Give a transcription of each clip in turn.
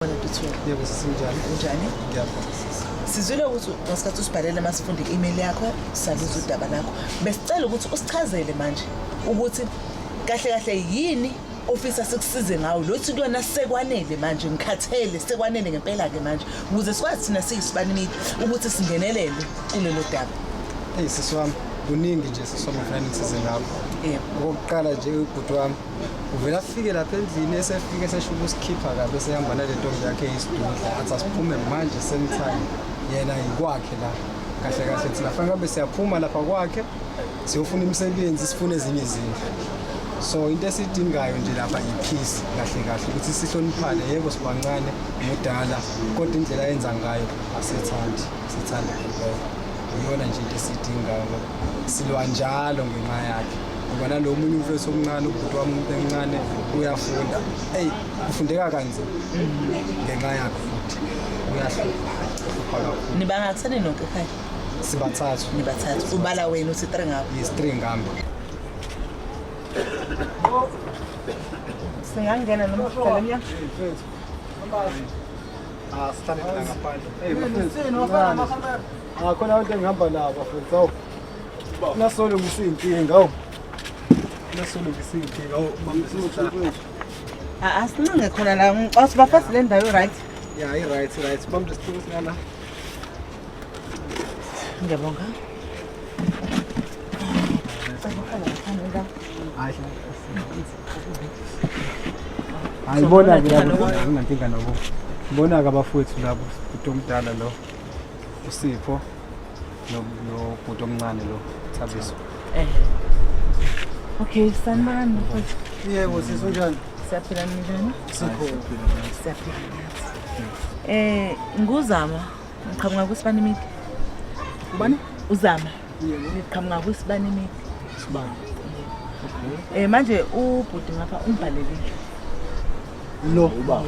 Yebo sisinjani. Unjani? Ngiyabonga. Sizwile ukuthi ngasikhathi usibhalele masifunde i-email yakho saluza udaba lakho. Besicela ukuthi usichazele manje ukuthi kahle kahle yini ofisa sikusize ngawo lo thi kuyona Sekwanele manje ngikhathele Sekwanele ngempela ke manje ukuze sikwazi thina siyisibanini ukuthi singenelele kulelo daba. Hey sisi wami kuningi nje sisoma finances ngakho. Yebo. Okokuqala nje ubhuti wami uvela afike lapha endlini esefike sesho ukusikhipha kabe sehamba nale ntombi yakhe eyisidudla athi asiphume manje sometime yena yikwakhe la kahle kahle thina fanele ngabe siyaphuma lapha kwakhe siyofuna imisebenzi sifune ezinye izinto. So into esidingayo nje lapha ipeace kahle kahle ukuthi sihloniphane yebo sibancane modala kodwa indlela yenza ngayo asithandi sithanda impela iyona nje into esidingayo silwa njalo ngenxa yakhe ngoba nalomunye umfethu omncane ubhuti wami umuntu emncane uyafunda ufundeka kanzima ngenxa yakhe futhi uyahlupha. Nibanga kusene nonke ekhaya? Sibathathu. Nibathathu. Ubala wena uthi 3 ngapha? Yes 3 ngapha. Singangena noma sihlale emnyango? Sihlale la ngaphandle. Khona abantu engihamba nabo futhi awu. Nasolo ngisinkinga awu. Nasolo ngisinkinga awu bamsutha. Asinqinge khona la ngicela bafasi le ndawo right? Yeah, right. Bambe isithuko singala. Ngiyabonga. Ayibona ke lapho nginankinga nabo. Ngibona ke abafowethu labo umuntu omdala lo uSipho no bhuti omncane lo Thabiso. Okay, sanibani mfowethu. Yebo sisonjani? Siyaphila njani? Sikhona. Siyaphila. Nguzama. Ngiqhamuka kusibani imidi. Ubani? Uzama. Yebo. Ngiqhamuka kusibani imidi. Sibani. Okay. Manje ubhuti ngapha ungibhalelile. Lo Yebo.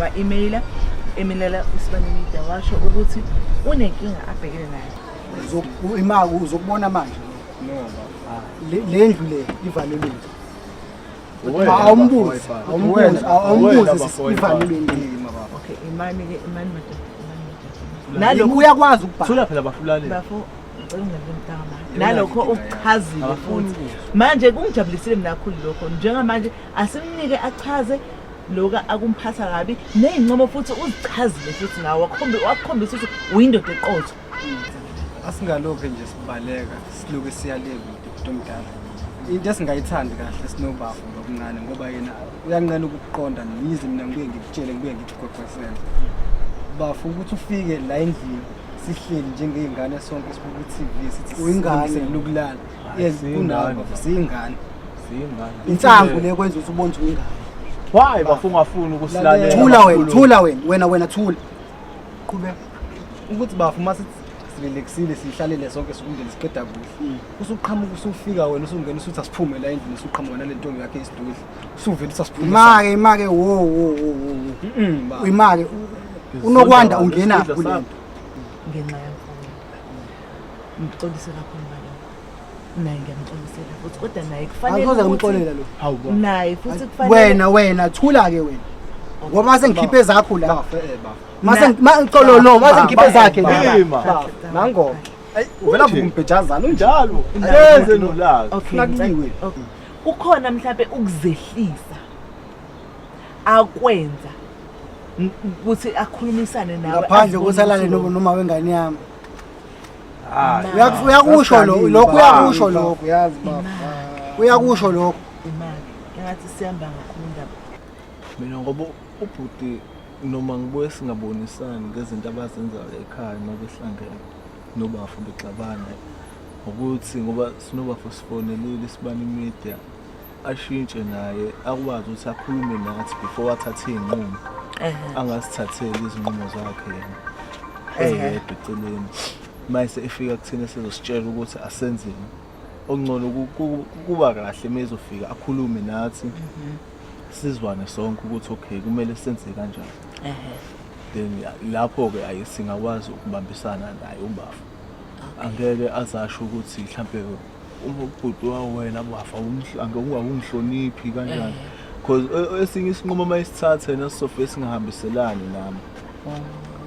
Wa email emilela usibani imidi washo ukuthi unenkinga abhekene nayo. Imali uzokubona manje. No baba. Le ndlu le ivalelwe. Awumbuzi ivalelwe ndima baba. Okay, imani madam. Nalokho uyakwazi ukubhala. Thula phela bafulani. Bafo nalokho ukuchazile futhi manje kungijabulisile mina kakhulu lokho njengamanje asimnike achaze lokho akumphatha kabi nezincomo futhi uzichazile futhi nawe wakhombisa ukuthi uyindoda eqotho. Asingalokho nje sibaleka siloke siyaleka umuntu omdala. Into esingayithandi kahle sinobafu ngokuncane ngoba yena uyancane ukuqonda niyize mina ngibuye ngikutshele ngibuye ngikuqoqosele. Bafu ukuthi ufike la endlini sihleli njengezingane sonke sibuka iTV sithi uyingane lokulala. Yes kunabo siyingane. Insangu le kwenza ukuthi ubone ukuthi uyingane. Why bafungafuni ukusilalela? Thula wena thula. Qhubeka. Ukuthi bafu masithi silelexile sihlalele sonke sikumndeni siqeda kuhle. Usuqhamuka usufika wena usungena usuthi asiphume la endlini usuqhamuka nale ntombi yakhe isidudla. Usuvela uthi asiphume. Imake Imake unokwanda ungena kule nto. Ngenxa yakho. Ngixolise kakhulu ngalokho. Naye ngiyamxolisela futhi kodwa naye kufanele Akuze ngimxolela lo. Hawu naye futhi kufanele Wena thula ke wena. Ngoba mase ngikhiphe zakho la. Bafu. Mase ngikhiphe zakhe la. Nango. Uvela kumbhejazana njalo. Yenze nolaka. Nakuliwe. Ukhona mhlawumbe ukuzehlisa akwenza ukuthi akhulumisane nawe ngaphandle kosalale noma wengane yami. Uyakusho lokho yazi bafu. Uyakusho lokho. imali engathi sihamba ngakhulu indaba. Mina ngoba ubhuti noma ngibuye singabonisani ngezinto abazenzayo ekhaya nobehlangene nobafu bexabana ukuthi ngoba sinobafu sifonelile sibani media ashintshe naye akwazi ukuthi akhulume nathi before athathe izinqumo. Angasithatheli izinqumo zakhe yena. Eceleni. Mayise efika kuthina sizositshela ukuthi asenzeni. Okungcono kuba kahle mezofika akhulume nathi. Sizwane sonke ukuthi okay kumele senze kanjani. Then lapho ke ayisingakwazi ukubambisana naye ubafu. Angeke azasho ukuthi mhlambe ubhuti wawena bafa ungawungihloniphi kanjani. because esinye isinqumo mayisithathe nasofike singahambiselani nami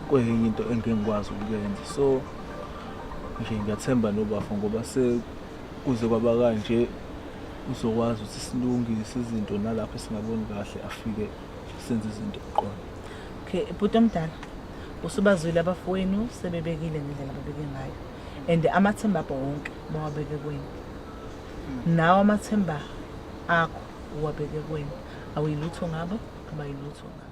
kuyinye into engengikwazi ukuyenza. So nje ngiyathemba noBafo ngoba sekuze kwaba kanje uzokwazi ukuthi silungise izinto nalapho esingaboni kahle afike senze izinto eqonde. Okay, bhuti omdala, usubazwile abafowenu sebebekile ngendlela ababeke ngayo and amathemba abo wonke bawabeke kuwena. Nawo amathemba akho uwabeke kuwena. Awuyilutho ngabo, abayilutho ngabo.